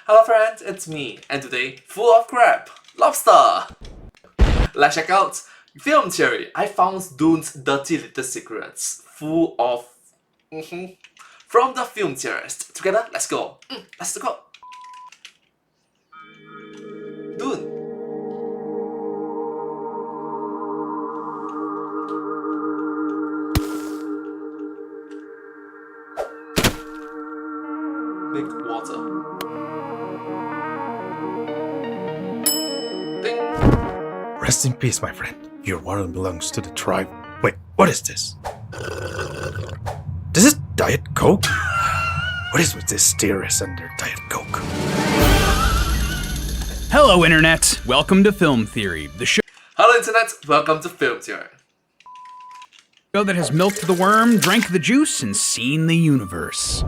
Hello friends, it's me, and today, full of crap, lobster! Let's check out film theory. I found Dune's dirty little secrets, full of from the film theorist. Together, let's go. Let's go. Dune. Big water. Ding. Rest in peace, my friend. Your water belongs to the tribe. Wait, what is this? This is Diet Coke? What is with this steerers and their Diet Coke? Hello, Internet. Welcome to Film Theory, the show Hello Internet, welcome to Film Theory. that has milked the worm, drank the juice, and seen the universe.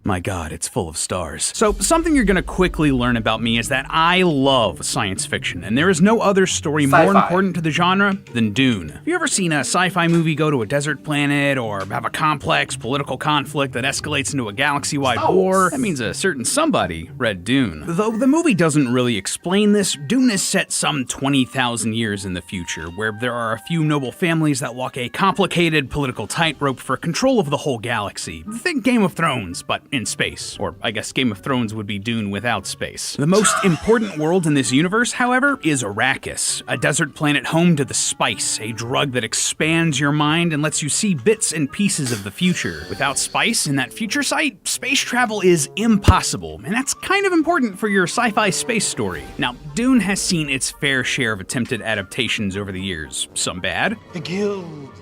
My god, it's full of stars. So, something you're gonna quickly learn about me is that I love science fiction, and there is no other story more important to the genre than Dune. Have you ever seen a sci-fi movie go to a desert planet, or have a complex political conflict that escalates into a galaxy-wide war? That means a certain somebody read Dune. Though the movie doesn't really explain this, Dune is set some 20,000 years in the future, where there are a few noble families that walk a complicated political tightrope for control of the whole galaxy. Think Game of Thrones, but in space. Or, I guess Game of Thrones would be Dune without space. The most important world in this universe, however, is Arrakis, a desert planet home to the spice, a drug that expands your mind and lets you see bits and pieces of the future. Without spice in that future site, space travel is impossible, and that's kind of important for your sci-fi space story. Now, Dune has seen its fair share of attempted adaptations over the years. Some bad. The guild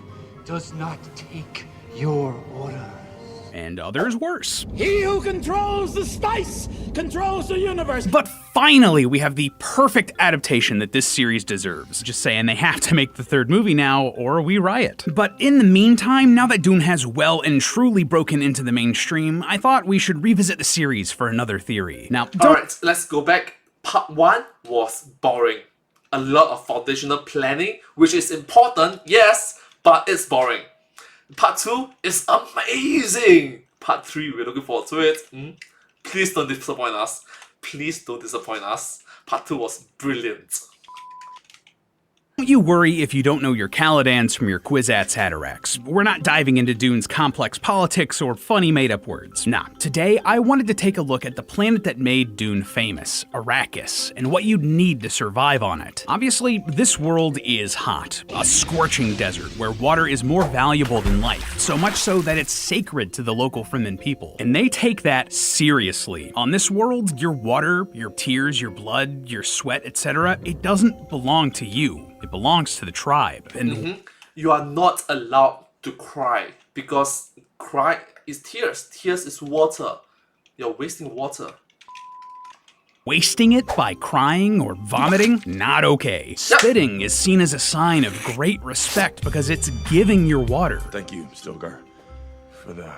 does not take your orders. And others worse. He who controls the spice controls the universe. But finally, we have the perfect adaptation that this series deserves. Just saying, they have to make the third movie now, or we riot. But in the meantime, now that Dune has well and truly broken into the mainstream, I thought we should revisit the series for another theory. Now, Alright, let's go back. Part 1 was boring. A lot of foundational planning, which is important, yes, but it's boring. Part 2 is amazing! Part 3, we're looking forward to it. Please don't disappoint us. Please don't disappoint us. Part 2 was brilliant. Don't you worry if you don't know your Caladans from your Kwisatz Haderachs. We're not diving into Dune's complex politics or funny made-up words. Nah, today I wanted to take a look at the planet that made Dune famous, Arrakis, and what you'd need to survive on it. Obviously, this world is hot, a scorching desert where water is more valuable than life, so much so that it's sacred to the local Fremen people. And they take that seriously. On this world, your water, your tears, your blood, your sweat, etc., it doesn't belong to you. It belongs to the tribe. And You are not allowed to cry, because cry is tears. Tears is water. You're wasting water. wasting it by crying or vomiting? Not okay. Spitting is seen as a sign of great respect because it's giving your water. Thank you, Stilgar, for the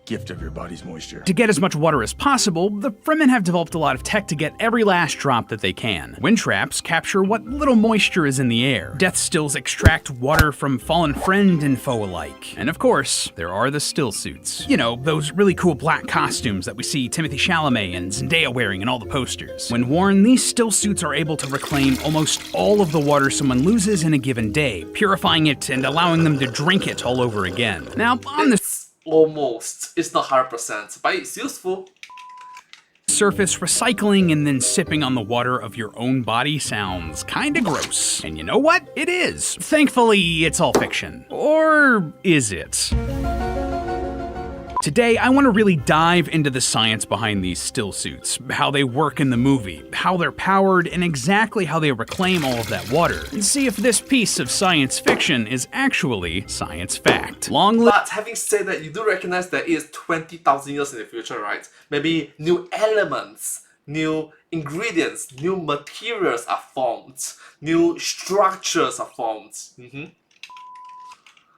gift of your body's moisture. To get as much water as possible, the Fremen have developed a lot of tech to get every last drop that they can. Wind traps capture what little moisture is in the air. Death stills extract water from fallen friend and foe alike. And of course, there are the still suits. You know, those really cool black costumes that we see Timothée Chalamet and Zendaya wearing in all the posters. When worn, these still suits are able to reclaim almost all of the water someone loses in a given day, purifying it and allowing them to drink it all over again. Now, on the It's not 100%, but it's useful. surface, recycling and then sipping on the water of your own body sounds kinda gross. And you know what? It is. Thankfully, it's all fiction. Or is it? Today, I want to really dive into the science behind these still suits, how they work in the movie, how they're powered, and exactly how they reclaim all of that water, and see if this piece of science fiction is actually science fact. But having said that, you do recognize that it is 20,000 years in the future, right? Maybe new elements, new ingredients, new materials are formed, new structures are formed.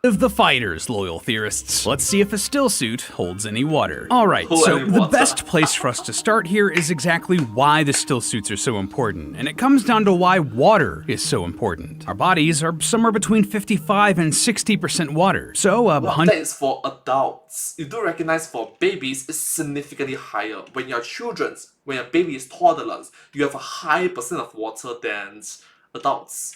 Of the fighters, loyal theorists. Let's see if a still suit holds any water. Alright, Hold so any the water. best place for us to start here is exactly why the still suits are so important, and it comes down to why water is so important. Our bodies are somewhere between 55 and 60% water, so Well, that is for adults. You do recognize for babies it's significantly higher. When you're children, when your baby is toddlers, you have a higher percent of water than adults.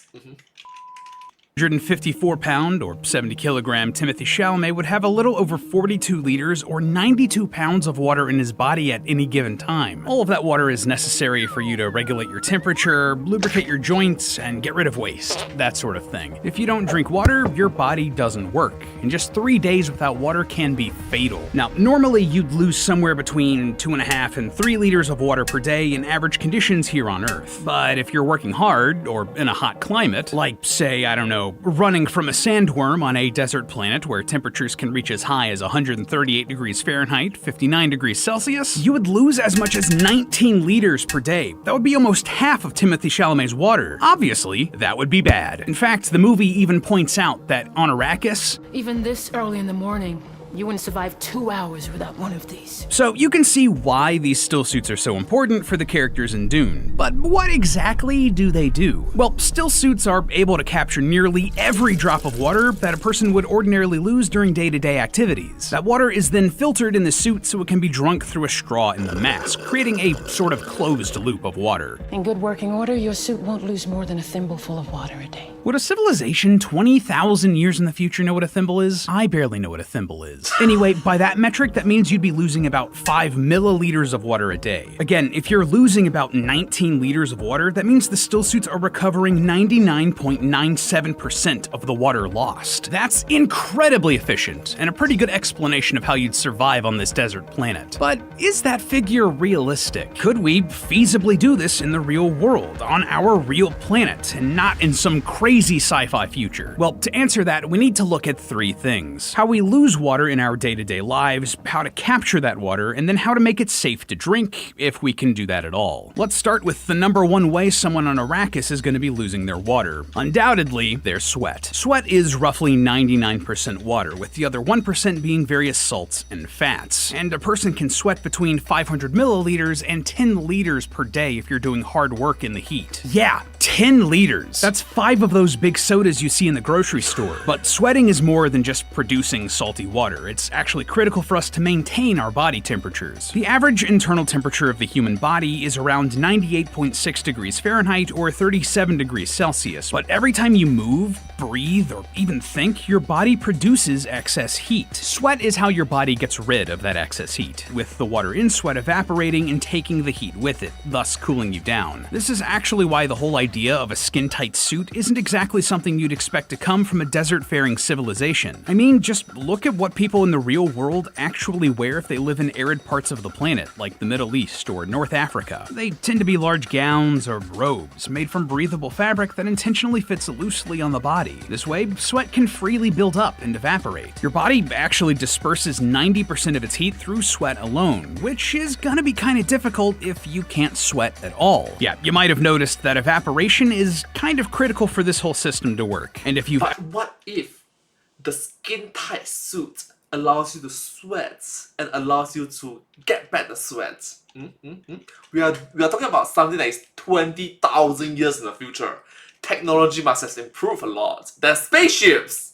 154-pound or 70-kilogram Timothy Chalamet would have a little over 42 liters or 92 pounds of water in his body at any given time. All of that water is necessary for you to regulate your temperature, lubricate your joints, and get rid of waste, that sort of thing. If you don't drink water, your body doesn't work, and just 3 days without water can be fatal. Now, normally you'd lose somewhere between 2.5 and 3 liters of water per day in average conditions here on Earth. But if you're working hard, or in a hot climate, like say, I don't know, running from a sandworm on a desert planet where temperatures can reach as high as 138 degrees Fahrenheit, 59 degrees Celsius, you would lose as much as 19 liters per day. That would be almost half of Timothy Chalamet's water. Obviously, that would be bad. In fact, the movie even points out that on Arrakis, Even this early in the morning, you wouldn't survive 2 hours without one of these. so you can see why these still suits are so important for the characters in Dune. But what exactly do they do? Well, still suits are able to capture nearly every drop of water that a person would ordinarily lose during day-to-day activities. That water is then filtered in the suit so it can be drunk through a straw in the mask, creating a sort of closed loop of water. In good working order, your suit won't lose more than a thimbleful of water a day. Would a civilization 20,000 years in the future know what a thimble is? I barely know what a thimble is. Anyway, by that metric, that means you'd be losing about 5 milliliters of water a day. Again, if you're losing about 19 liters of water, that means the still suits are recovering 99.97% of the water lost. That's incredibly efficient, and a pretty good explanation of how you'd survive on this desert planet. But is that figure realistic? Could we feasibly do this in the real world, on our real planet, and not in some crazy sci-fi future? Well, to answer that, we need to look at 3 things. How we lose water in our day-to-day lives, how to capture that water, and then how to make it safe to drink, if we can do that at all. Let's start with the number one way someone on Arrakis is going to be losing their water. Undoubtedly, their sweat. Sweat is roughly 99% water, with the other 1% being various salts and fats. And a person can sweat between 500 milliliters and 10 liters per day if you're doing hard work in the heat. Yeah, 10 liters. That's 5 of those big sodas you see in the grocery store. But sweating is more than just producing salty water. It's actually critical for us to maintain our body temperatures. The average internal temperature of the human body is around 98.6 degrees Fahrenheit or 37 degrees Celsius. But every time you move, breathe, or even think, your body produces excess heat. Sweat is how your body gets rid of that excess heat, with the water in sweat evaporating and taking the heat with it, thus cooling you down. This is actually why the whole idea of a skin-tight suit isn't exactly something you'd expect to come from a desert-faring civilization. I mean, just look at what people in the real world actually wear if they live in arid parts of the planet, like the Middle East or North Africa. They tend to be large gowns or robes made from breathable fabric that intentionally fits loosely on the body. This way, sweat can freely build up and evaporate. Your body actually disperses 90% of its heat through sweat alone, which is gonna be kinda difficult if you can't sweat at all. Yeah, you might have noticed that evaporation is kind of critical for this whole system to work. And if you But what if the skin-tight suit allows you to sweat and allows you to get back the sweat? We are talking about something that is 20,000 years in the future. Technology must have improved a lot. There's spaceships!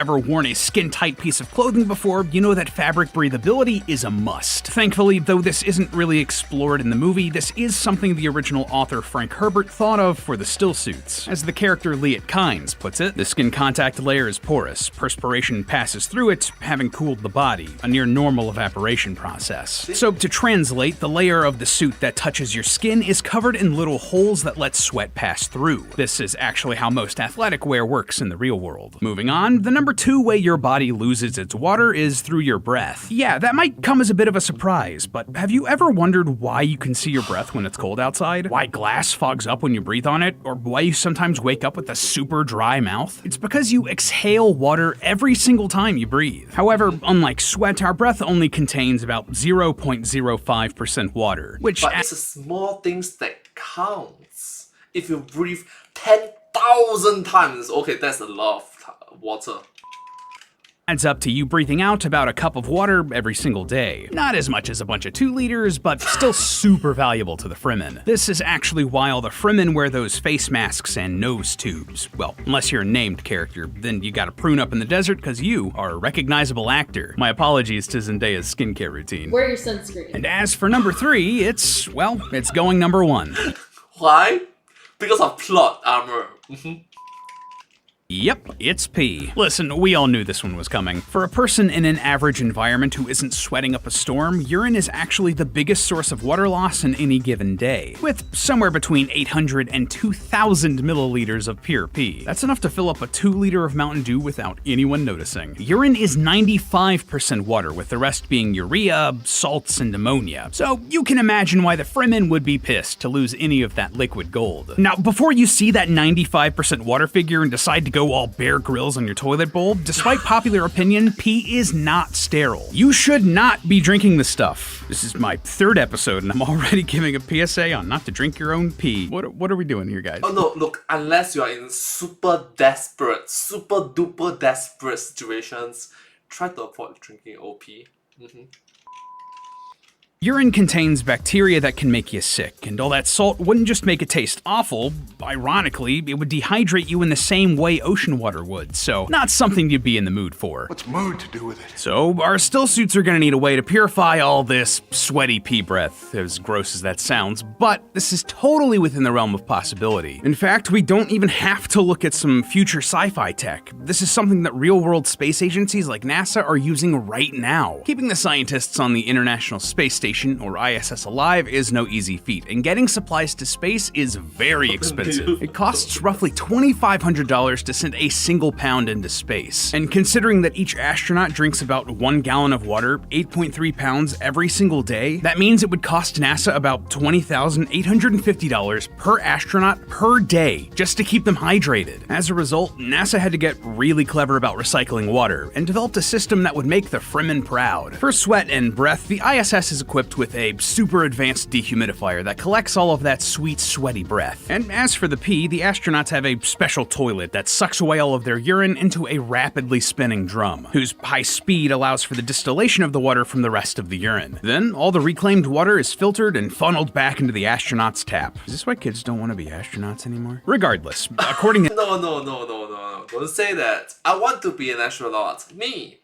ever worn a skin-tight piece of clothing before, you know that fabric breathability is a must. Thankfully, though this isn't really explored in the movie, this is something the original author Frank Herbert thought of for the still suits. As the character Liet Kynes puts it, the skin contact layer is porous, perspiration passes through it, having cooled the body, a near normal evaporation process. So to translate, the layer of the suit that touches your skin is covered in little holes that let sweat pass through. This is actually how most athletic wear works in the real world. Moving on, the number 2 way your body loses its water is through your breath. Yeah, that might come as a bit of a surprise, but have you ever wondered why you can see your breath when it's cold outside? Why glass fogs up when you breathe on it? Or why you sometimes wake up with a super dry mouth? It's because you exhale water every single time you breathe. However, unlike sweat, our breath only contains about 0.05% water, which But it's the small things that counts. If you breathe 10,000 times, okay, that's a lot of water. Adds up to you breathing out about a cup of water every single day. Not as much as a bunch of 2 liters, but still super valuable to the Fremen. This is actually why all the Fremen wear those face masks and nose tubes. Well, unless you're a named character, then you gotta prune up in the desert because you are a recognizable actor. My apologies to Zendaya's skincare routine. Wear your sunscreen. And as for number 3, it's going number 1. Why? Because of plot armor. Yep, it's pee. Listen, we all knew this one was coming. For a person in an average environment who isn't sweating up a storm, urine is actually the biggest source of water loss in any given day, with somewhere between 800 and 2,000 milliliters of pure pee. That's enough to fill up a 2 liter of Mountain Dew without anyone noticing. Urine is 95% water, with the rest being urea, salts, and ammonia. So you can imagine why the Fremen would be pissed to lose any of that liquid gold. Now, before you see that 95% water figure and decide to go all Bear Grylls on your toilet bowl, despite popular opinion, pee is not sterile. You should not be drinking this stuff. This is my 3rd episode and I'm already giving a PSA on not to drink your own pee. What are we doing here, guys? Oh no, look, unless you are in super duper desperate situations, try to avoid drinking OP. Urine contains bacteria that can make you sick, and all that salt wouldn't just make it taste awful. Ironically, it would dehydrate you in the same way ocean water would, so not something you'd be in the mood for. What's mood to do with it? So our still suits are gonna need a way to purify all this sweaty pee breath, as gross as that sounds, but this is totally within the realm of possibility. In fact, we don't even have to look at some future sci-fi tech. This is something that real-world space agencies like NASA are using right now. Keeping the scientists on the International Space Station, or ISS, alive is no easy feat, and getting supplies to space is very expensive. It costs roughly $2,500 to send a single pound into space. And considering that each astronaut drinks about 1 gallon of water, 8.3 pounds every single day, that means it would cost NASA about $20,850 per astronaut per day just to keep them hydrated. As a result, NASA had to get really clever about recycling water and developed a system that would make the Fremen proud. For sweat and breath, the ISS is equipped with a super advanced dehumidifier that collects all of that sweet, sweaty breath. And as for the pee, the astronauts have a special toilet that sucks away all of their urine into a rapidly spinning drum, whose high speed allows for the distillation of the water from the rest of the urine. Then, all the reclaimed water is filtered and funneled back into the astronaut's tap. Is this why kids don't want to be astronauts anymore? Regardless, according to No. Don't say that. I want to be an astronaut. Me.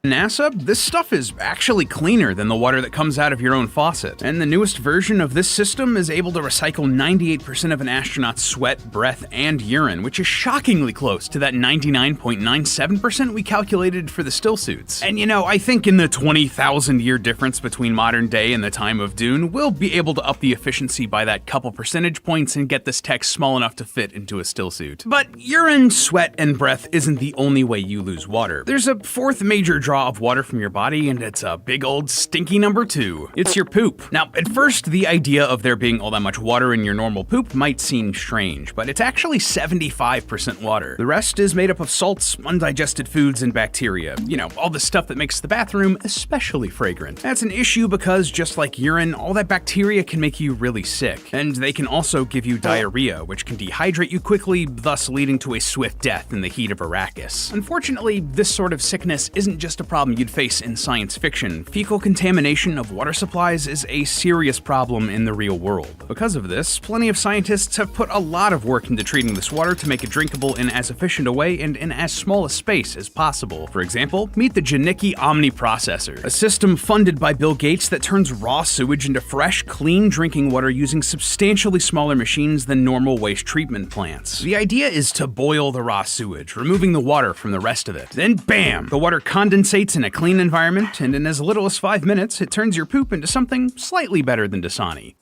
NASA, this stuff is actually cleaner than the water that comes out of your own faucet. And the newest version of this system is able to recycle 98% of an astronaut's sweat, breath, and urine, which is shockingly close to that 99.97% we calculated for the still suits. And you know, I think in the 20,000 year difference between modern day and the time of Dune, we'll be able to up the efficiency by that couple percentage points and get this tech small enough to fit into a still suit. But urine, sweat, and breath isn't the only way you lose water. There's a 4th major draw of water from your body, and it's a big old stinky number 2. It's your poop. Now, at first, the idea of there being all that much water in your normal poop might seem strange, but it's actually 75% water. The rest is made up of salts, undigested foods, and bacteria. You know, all the stuff that makes the bathroom especially fragrant. That's an issue because, just like urine, all that bacteria can make you really sick, and they can also give you diarrhea, which can dehydrate you quickly, thus leading to a swift death in the heat of Arrakis. Unfortunately, this sort of sickness isn't just a problem you'd face in science fiction. Fecal contamination of water supplies is a serious problem in the real world. Because of this, plenty of scientists have put a lot of work into treating this water to make it drinkable in as efficient a way and in as small a space as possible. For example, meet the Janicki Omni Processor, a system funded by Bill Gates that turns raw sewage into fresh, clean drinking water using substantially smaller machines than normal waste treatment plants. The idea is to boil the raw sewage, removing the water from the rest of it. Then bam! The water condensates in a clean environment, and in as little as 5 minutes, it turns your poop into something slightly better than Dasani.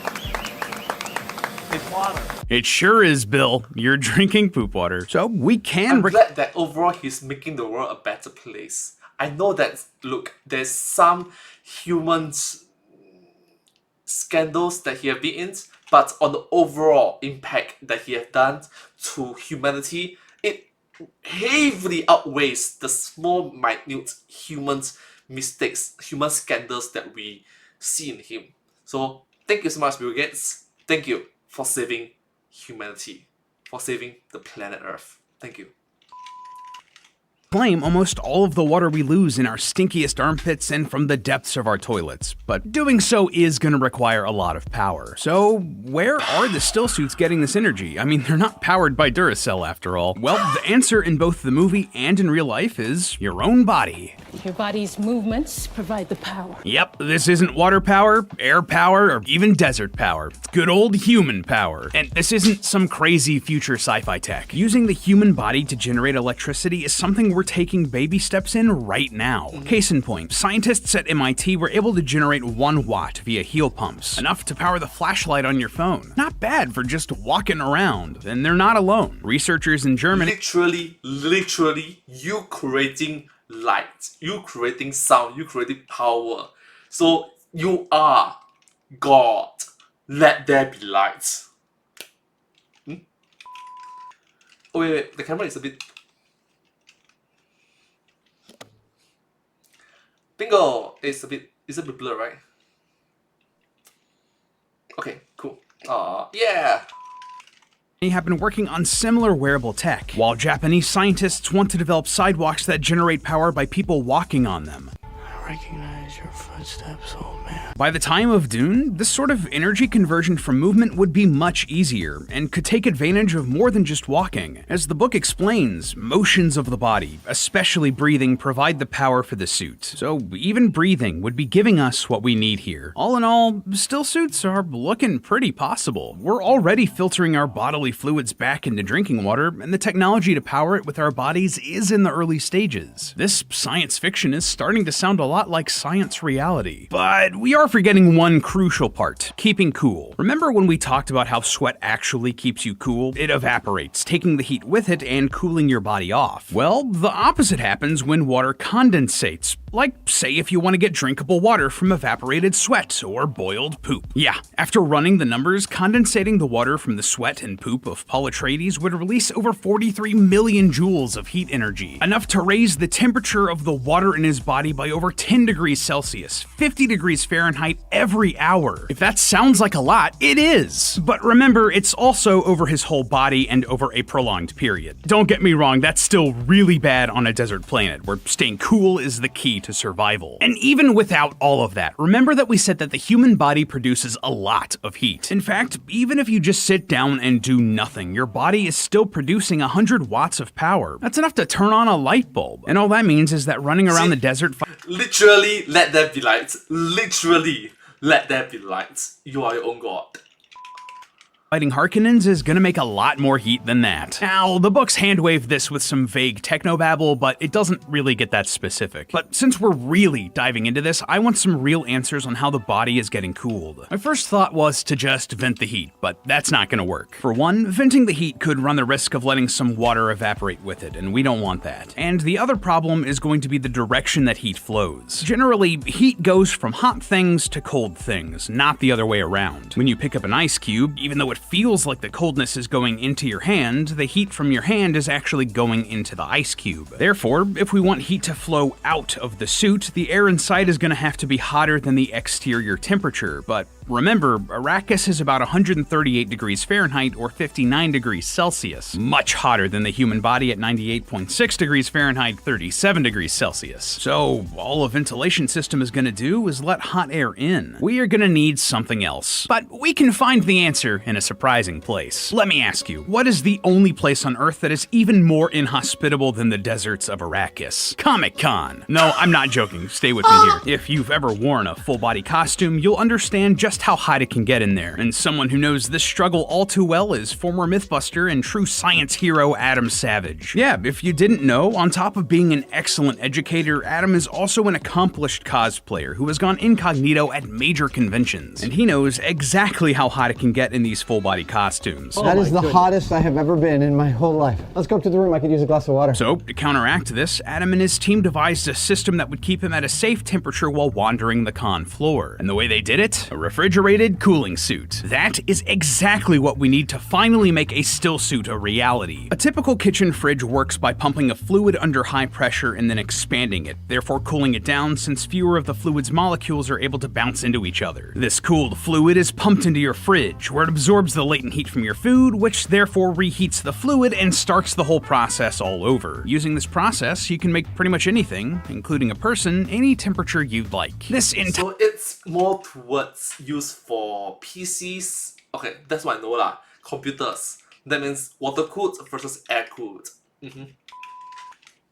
It's water. It sure is, Bill. You're drinking poop water. So we can... I'm glad that overall he's making the world a better place. I know that, look, there's some human scandals that he have been in, but on the overall impact that he have done to humanity, it heavily outweighs the small, minute human mistakes, human scandals that we see in him. So thank you so much, Bill Gates. Thank you for saving humanity, for saving the planet Earth. Thank you. claim almost all of the water we lose in our stinkiest armpits and from the depths of our toilets, but doing so is going to require a lot of power. So where are the still suits getting this energy? I mean, they're not powered by Duracell after all. Well, the answer in both the movie and in real life is your own body. Your body's movements provide the power. Yep, this isn't water power, air power, or even desert power. It's good old human power. And this isn't some crazy future sci-fi tech. Using the human body to generate electricity is something we're taking baby steps in right now. Case in point, scientists at MIT were able to generate 1 watt via heel pumps, enough to power the flashlight on your phone. Not bad for just walking around, and they're not alone. Researchers in Germany Literally, you creating light, you creating sound, you creating power. So you are God. Let there be light. Oh wait, the camera is a bit... Bingo! It's a bit blurred, right? Okay, cool. Yeah! have been working on similar wearable tech, while Japanese scientists want to develop sidewalks that generate power by people walking on them. I recognize your footsteps, old man. By the time of Dune, this sort of energy conversion from movement would be much easier, and could take advantage of more than just walking. As the book explains, motions of the body, especially breathing, provide the power for the suit. So even breathing would be giving us what we need here. All in all, still suits are looking pretty possible. We're already filtering our bodily fluids back into drinking water, and the technology to power it with our bodies is in the early stages. This science fiction is starting to sound a lot like science reality. But we are forgetting one crucial part: keeping cool. Remember when we talked about how sweat actually keeps you cool? It evaporates, taking the heat with it and cooling your body off. Well, the opposite happens when water condensates. Like, say if you want to get drinkable water from evaporated sweat or boiled poop. Yeah, after running the numbers, condensating the water from the sweat and poop of Paul Atreides would release over 43 million joules of heat energy, enough to raise the temperature of the water in his body by over 10 degrees Celsius, 50 degrees Fahrenheit every hour. If that sounds like a lot, it is. But remember, it's also over his whole body and over a prolonged period. Don't get me wrong, that's still really bad on a desert planet, where staying cool is the key to survival. And even without all of that, remember that we said that the human body produces a lot of heat. In fact, even if you just sit down and do nothing, your body is still producing 100 watts of power. That's enough to turn on a light bulb. And all that means is that running around the desert... Literally, let there be light. Literally, let there be light. You are your own god. Fighting Harkonnens is gonna make a lot more heat than that. Now, the books handwave this with some vague technobabble, but it doesn't really get that specific. But since we're really diving into this, I want some real answers on how the body is getting cooled. My first thought was to just vent the heat, but that's not gonna work. For one, venting the heat could run the risk of letting some water evaporate with it, and we don't want that. And the other problem is going to be the direction that heat flows. Generally, heat goes from hot things to cold things, not the other way around. When you pick up an ice cube, even though it feels like the coldness is going into your hand, the heat from your hand is actually going into the ice cube. Therefore, if we want heat to flow out of the suit, the air inside is going to have to be hotter than the exterior temperature. But remember, Arrakis is about 138 degrees Fahrenheit or 59 degrees Celsius, much hotter than the human body at 98.6 degrees Fahrenheit, 37 degrees Celsius. So all a ventilation system is going to do is let hot air in. We are going to need something else. But we can find the answer in a surprising place. Let me ask you, what is the only place on Earth that is even more inhospitable than the deserts of Arrakis? Comic-Con. No, I'm not joking. Stay with me here. If you've ever worn a full-body costume, you'll understand just how hot it can get in there. And someone who knows this struggle all too well is former Mythbuster and true science hero Adam Savage. Yeah, if you didn't know, on top of being an excellent educator, Adam is also an accomplished cosplayer who has gone incognito at major conventions. And he knows exactly how hot it can get in these full-body costumes. That is the hottest I have ever been in my whole life. Let's go up to the room. I could use a glass of water. So, to counteract this, Adam and his team devised a system that would keep him at a safe temperature while wandering the con floor. And the way they did it? A refrigerator refrigerated cooling suit. That is exactly what we need to finally make a still suit a reality. A typical kitchen fridge works by pumping a fluid under high pressure and then expanding it, therefore cooling it down since fewer of the fluid's molecules are able to bounce into each other. This cooled fluid is pumped into your fridge, where it absorbs the latent heat from your food, which therefore reheats the fluid and starts the whole process all over. Using this process, you can make pretty much anything, including a person, any temperature you'd like. So it's more towards used for PCs. Okay, that's what I know lah. Computers. That means water cooled versus air cooled.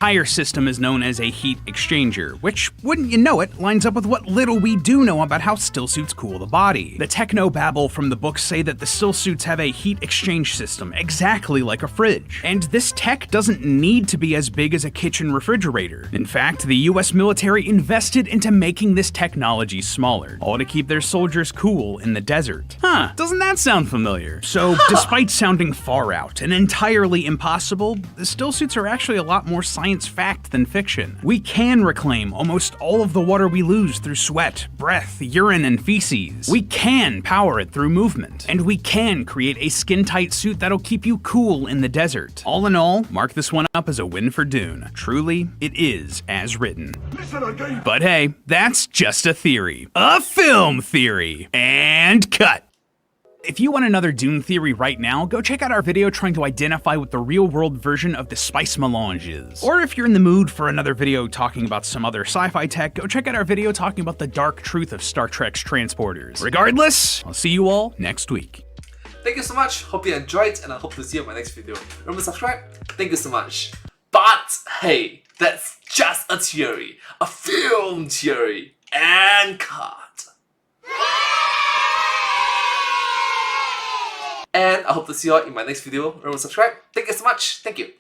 entire system is known as a heat exchanger, which, wouldn't you know it, lines up with what little we do know about how stillsuits cool the body. The techno-babble from the books say that the stillsuits have a heat exchange system, exactly like a fridge. And this tech doesn't need to be as big as a kitchen refrigerator. In fact, the US military invested into making this technology smaller, all to keep their soldiers cool in the desert. Huh, doesn't that sound familiar? So, despite sounding far out and entirely impossible, the stillsuits are actually a lot more science fact than fiction. We can reclaim almost all of the water we lose through sweat, breath, urine, and feces. We can power it through movement. And we can create a skin-tight suit that'll keep you cool in the desert. All in all, mark this one up as a win for Dune. Truly, it is as written. But hey, that's just a theory. A film theory. And cut. If you want another Dune theory right now, go check out our video trying to identify what the real-world version of the spice melange is. Or if you're in the mood for another video talking about some other sci-fi tech, go check out our video talking about the dark truth of Star Trek's transporters. Regardless, I'll see you all next week. Thank you so much, hope you enjoyed, and I hope to see you in my next video. Remember to subscribe? Thank you so much. But hey, that's just a theory. A film theory. And cut. And I hope to see you all in my next video. Remember to subscribe. Thank you so much. Thank you.